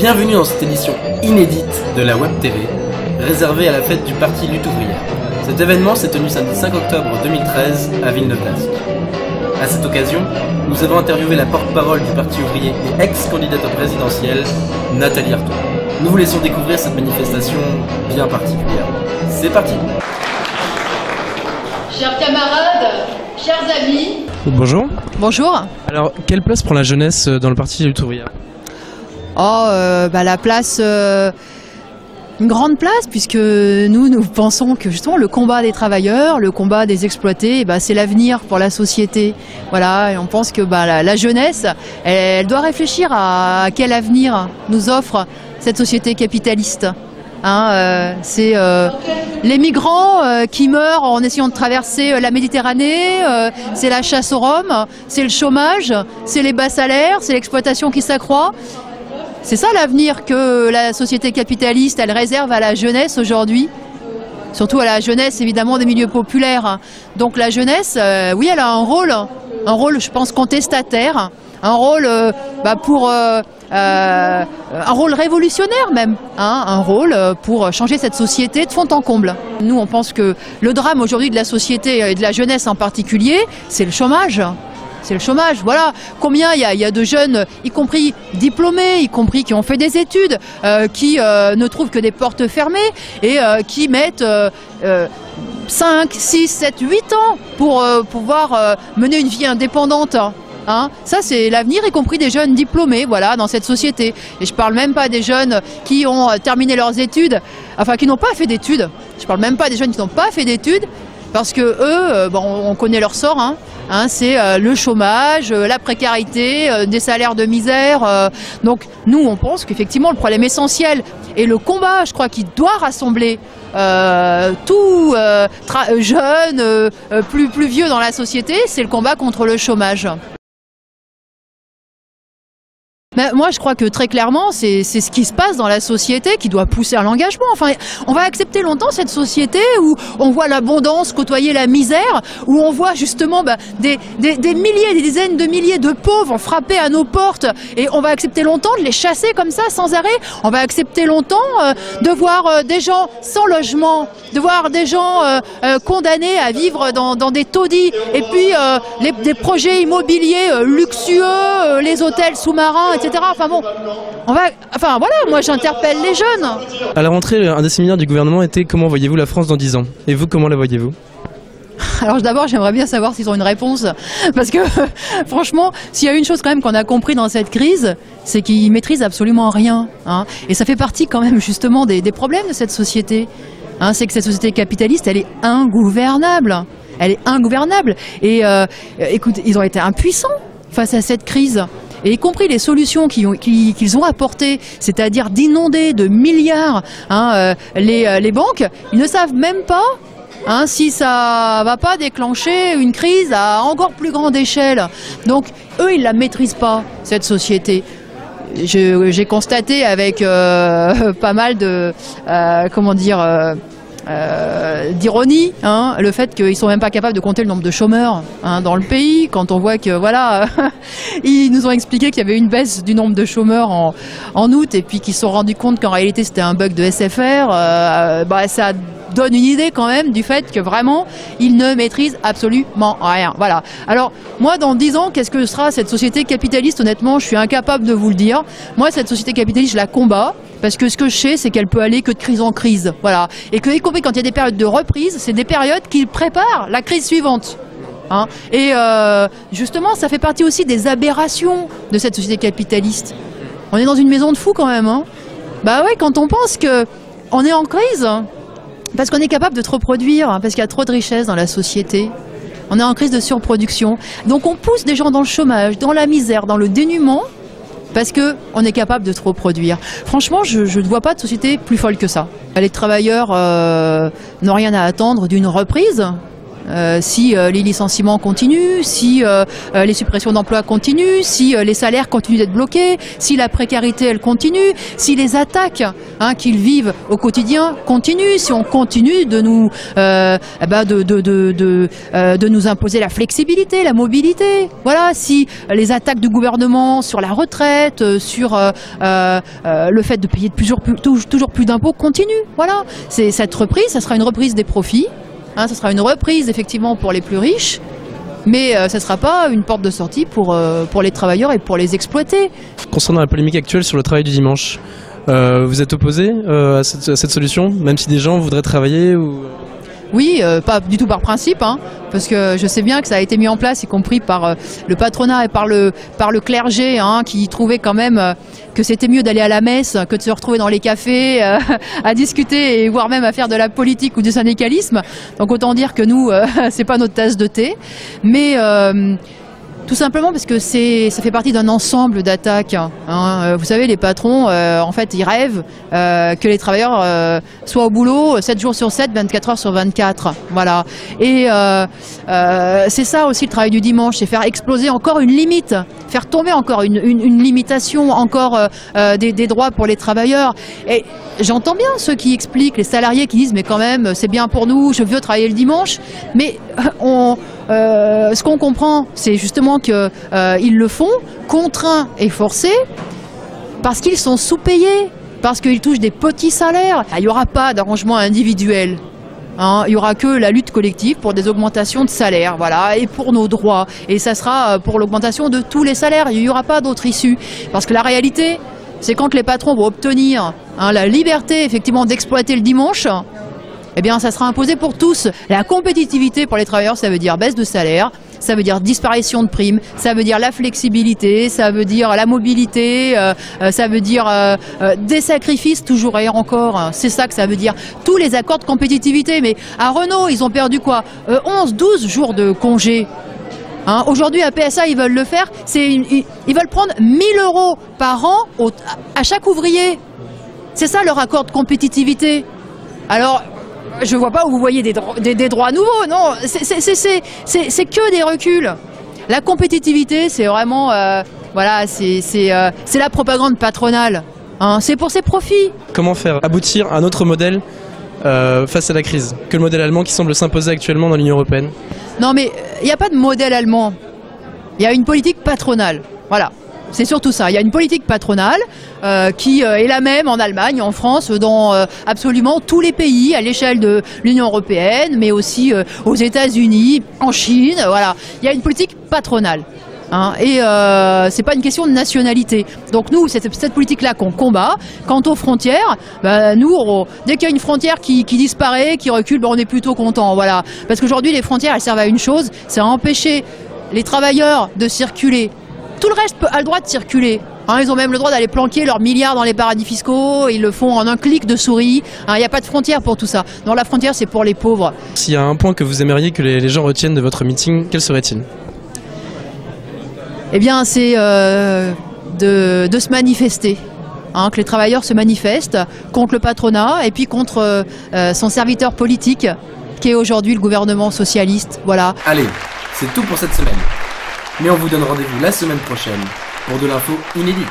Bienvenue dans cette édition inédite de la Web TV, réservée à la fête du Parti Lutte ouvrière. Cet événement s'est tenu samedi 5 octobre 2013 à Villeneuve-d'Ascq. À cette occasion, nous avons interviewé la porte-parole du Parti ouvrier et ex-candidate présidentielle, Nathalie Arthaud. Nous vous laissons découvrir cette manifestation bien particulière. C'est parti! Chers camarades, chers amis. Bonjour. Bonjour. Alors, quelle place prend la jeunesse dans le Parti Lutte ouvrière ? La place, une grande place, puisque nous pensons que justement le combat des travailleurs, le combat des exploités, c'est l'avenir pour la société. Voilà, et on pense que la jeunesse, elle doit réfléchir à quel avenir nous offre cette société capitaliste. C'est les migrants qui meurent en essayant de traverser la Méditerranée, c'est la chasse aux Roms, c'est le chômage, c'est les bas salaires, c'est l'exploitation qui s'accroît. C'est ça l'avenir que la société capitaliste, elle réserve à la jeunesse aujourd'hui, surtout à la jeunesse évidemment des milieux populaires. Donc la jeunesse, oui, elle a un rôle je pense contestataire, un rôle un rôle révolutionnaire même, un rôle pour changer cette société de fond en comble. Nous on pense que le drame aujourd'hui de la société et de la jeunesse en particulier, c'est le chômage. C'est le chômage, voilà. Combien il y a de jeunes, y compris diplômés, y compris qui ont fait des études, qui ne trouvent que des portes fermées et qui mettent 5, 6, 7, 8 ans pour pouvoir mener une vie indépendante. Ça c'est l'avenir, y compris des jeunes diplômés, voilà, dans cette société. Et je parle même pas des jeunes qui ont terminé leurs études, enfin qui n'ont pas fait d'études. Je parle même pas des jeunes qui n'ont pas fait d'études, parce que eux, on connaît leur sort. C'est le chômage, la précarité, des salaires de misère. Donc nous, on pense qu'effectivement, le problème essentiel et le combat, je crois, qui doit rassembler tout jeune, plus vieux dans la société, c'est le combat contre le chômage. Mais moi, je crois que très clairement, c'est ce qui se passe dans la société qui doit pousser à l'engagement. Enfin, on va accepter longtemps cette société où on voit l'abondance côtoyer la misère, où on voit justement des milliers, des dizaines de milliers de pauvres frapper à nos portes, et on va accepter longtemps de les chasser comme ça, sans arrêt. On va accepter longtemps de voir des gens sans logement, de voir des gens condamnés à vivre dans des taudis, et puis des projets immobiliers luxueux, les hôtels sous-marins, etc. Moi j'interpelle les jeunes. À la rentrée, un des séminaires du gouvernement était « Comment voyez-vous la France dans 10 ans ?» Et vous, comment la voyez-vous ? Alors d'abord, j'aimerais bien savoir s'ils ont une réponse, parce que franchement, s'il y a une chose quand même qu'on a compris dans cette crise, c'est qu'ils maîtrisent absolument rien. Et ça fait partie quand même justement des problèmes de cette société. C'est que cette société capitaliste, elle est ingouvernable. Elle est ingouvernable. Et écoute, ils ont été impuissants face à cette crise. Et y compris les solutions qu'ils ont apportées, c'est-à-dire d'inonder de milliards les banques, ils ne savent même pas si ça va pas déclencher une crise à encore plus grande échelle. Donc eux, ils la maîtrisent pas, cette société. J'ai constaté avec pas mal de d'ironie, le fait qu'ils sont même pas capables de compter le nombre de chômeurs dans le pays, quand on voit que ils nous ont expliqué qu'il y avait une baisse du nombre de chômeurs en août, et puis qu'ils se sont rendus compte qu'en réalité c'était un bug de SFR. Ça donne une idée quand même du fait que vraiment ils ne maîtrisent absolument rien. Voilà. Alors moi, dans 10 ans, qu'est-ce que sera cette société capitaliste? Honnêtement, je suis incapable de vous le dire. Moi, cette société capitaliste, je la combats, parce que ce que je sais, c'est qu'elle peut aller que de crise en crise. Voilà. Et que, y compris quand il y a des périodes de reprise, c'est des périodes qui préparent la crise suivante. Et justement, ça fait partie aussi des aberrations de cette société capitaliste. On est dans une maison de fous quand même. Quand on pense que on est en crise, parce qu'on est capable de trop produire, parce qu'il y a trop de richesses dans la société. On est en crise de surproduction. Donc on pousse des gens dans le chômage, dans la misère, dans le dénuement, parce qu'on est capable de trop produire. Franchement, je ne vois pas de société plus folle que ça. Les travailleurs n'ont rien à attendre d'une reprise. si les licenciements continuent, si les suppressions d'emplois continuent, si les salaires continuent d'être bloqués, si la précarité elle continue, si les attaques qu'ils vivent au quotidien continuent, si on continue de nous de nous imposer la flexibilité, la mobilité. Voilà, si les attaques du gouvernement sur la retraite, sur le fait de payer toujours plus d'impôts continuent. Voilà, c'est cette reprise, ça sera une reprise des profits. Ça sera une reprise effectivement pour les plus riches, mais ça ne sera pas une porte de sortie pour les travailleurs et pour les exploiter. Concernant la polémique actuelle sur le travail du dimanche, vous êtes opposé à cette solution, même si des gens voudraient travailler ou... Oui, pas du tout par principe, parce que je sais bien que ça a été mis en place, y compris par le patronat et par le clergé, qui trouvaient quand même que c'était mieux d'aller à la messe que de se retrouver dans les cafés à discuter et voire même à faire de la politique ou du syndicalisme. Donc autant dire que nous, c'est pas notre tasse de thé, mais tout simplement parce que ça fait partie d'un ensemble d'attaques. Vous savez, les patrons, en fait, ils rêvent que les travailleurs soient au boulot 7 jours sur 7, 24 heures sur 24. Voilà. Et c'est ça aussi le travail du dimanche, c'est faire exploser encore une limite, faire tomber encore une limitation, encore des droits pour les travailleurs. Et j'entends bien ceux qui expliquent, les salariés qui disent mais quand même c'est bien pour nous, je veux travailler le dimanche, mais ce qu'on comprend, c'est justement qu'ils le font contraints et forcés parce qu'ils sont sous-payés, parce qu'ils touchent des petits salaires. Il n'y aura pas d'arrangement individuel. Il n'y aura que la lutte collective pour des augmentations de salaire, voilà, et pour nos droits. Et ça sera pour l'augmentation de tous les salaires. Il n'y aura pas d'autre issue. Parce que la réalité, c'est quand les patrons vont obtenir la liberté effectivement d'exploiter le dimanche, eh bien ça sera imposé pour tous. La compétitivité pour les travailleurs, ça veut dire baisse de salaire, ça veut dire disparition de primes, ça veut dire la flexibilité, ça veut dire la mobilité, ça veut dire des sacrifices toujours et encore. C'est ça que ça veut dire. Tous les accords de compétitivité. Mais à Renault, ils ont perdu quoi 11, 12 jours de congé. Aujourd'hui, à PSA, ils veulent le faire. Ils veulent prendre 1 000 € par an à chaque ouvrier. C'est ça leur accord de compétitivité. Alors, je ne vois pas où vous voyez des droits nouveaux. Non, c'est que des reculs. La compétitivité, c'est vraiment, voilà, c'est la propagande patronale. C'est pour ses profits. Comment faire aboutir à un autre modèle face à la crise que le modèle allemand qui semble s'imposer actuellement dans l'Union européenne? Non, mais il n'y a pas de modèle allemand. Il y a une politique patronale. Voilà. C'est surtout ça. Il y a une politique patronale qui est la même en Allemagne, en France, dans absolument tous les pays à l'échelle de l'Union européenne, mais aussi aux États-Unis, en Chine. Voilà. Il y a une politique patronale. Et c'est pas une question de nationalité. Donc nous, c'est cette politique-là qu'on combat. Quant aux frontières, nous, dès qu'il y a une frontière qui disparaît, qui recule, on est plutôt content. Voilà. Parce qu'aujourd'hui, les frontières, elles servent à une chose, c'est à empêcher les travailleurs de circuler. Tout le reste a le droit de circuler. Ils ont même le droit d'aller planquer leurs milliards dans les paradis fiscaux. Ils le font en un clic de souris. Il n'y a pas de frontière pour tout ça. Non, la frontière, c'est pour les pauvres. S'il y a un point que vous aimeriez que les gens retiennent de votre meeting, quel serait-il? Eh bien, c'est de se manifester. Que les travailleurs se manifestent contre le patronat et puis contre son serviteur politique, qui est aujourd'hui le gouvernement socialiste. Voilà. Allez, c'est tout pour cette semaine. Mais on vous donne rendez-vous la semaine prochaine pour de l'info inédite.